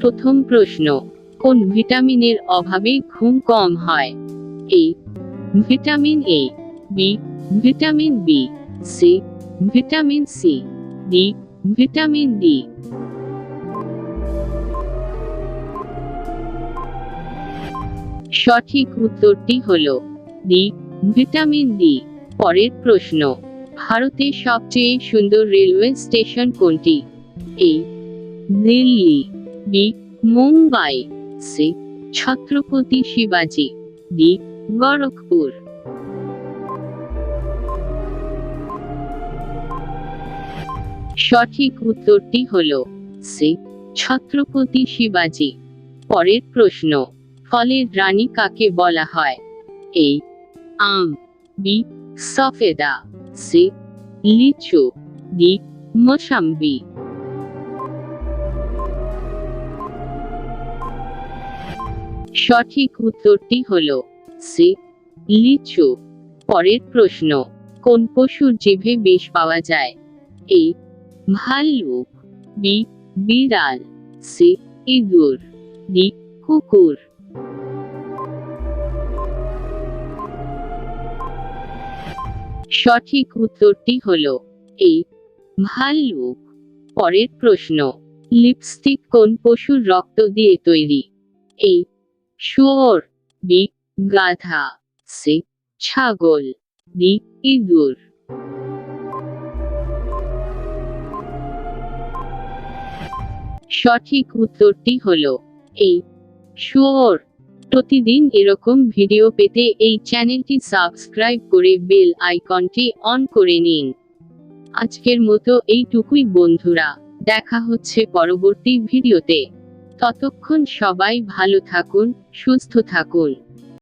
প্রথম প্রশ্ন, কোন ভিটামিনের অভাবে ঘুম কম হয়? A vitamin A, B vitamin B, C vitamin C, D vitamin D. সঠিক উত্তরটি হল ডি ভিটামিন ডি। পরের প্রশ্ন, ভারতের সবচেয়ে সুন্দর রেলওয়ে স্টেশন কোনটি? এ দিল্লি, বি মুম্বাই, সি ছত্রপতি শিবাজি, ডি গোরখপুর। সঠিক উত্তরটি হল সি ছত্রপতি শিবাজি। পরের প্রশ্ন, ফলের রানী কাকে বলা হয়? এ আম, বি সফেদা, সি লিচু, ডি মোসাম্বি। সঠিক উত্তরটি হল সি লিচু। পরের প্রশ্ন, কোন পশুর জিভে বিষ পাওয়া যায়? এ ভাল্লুক, বি বিড়াল, সি ইঁদুর, ডি কুকুর। সঠিক উত্তরটি হল এ ভাল্লুক। পরের প্রশ্ন, লিপস্টিক কোন পশুর রক্ত দিয়ে তৈরি? এ শুয়োর, বি গাধা, সি ছাগল, ডি ইঁদুর। সঠিক উত্তরটি হল এ শুয়োর। প্রতিদিন এরকম ভিডিও পেতে এই চ্যানেলটি সাবস্ক্রাইব করে বেল আইকনটি অন করে নিন। আজকের মতো এইটুকুই বন্ধুরা, দেখা হচ্ছে পরবর্তী ভিডিওতে। ততক্ষণ সবাই ভালো থাকুন, সুস্থ থাকুন।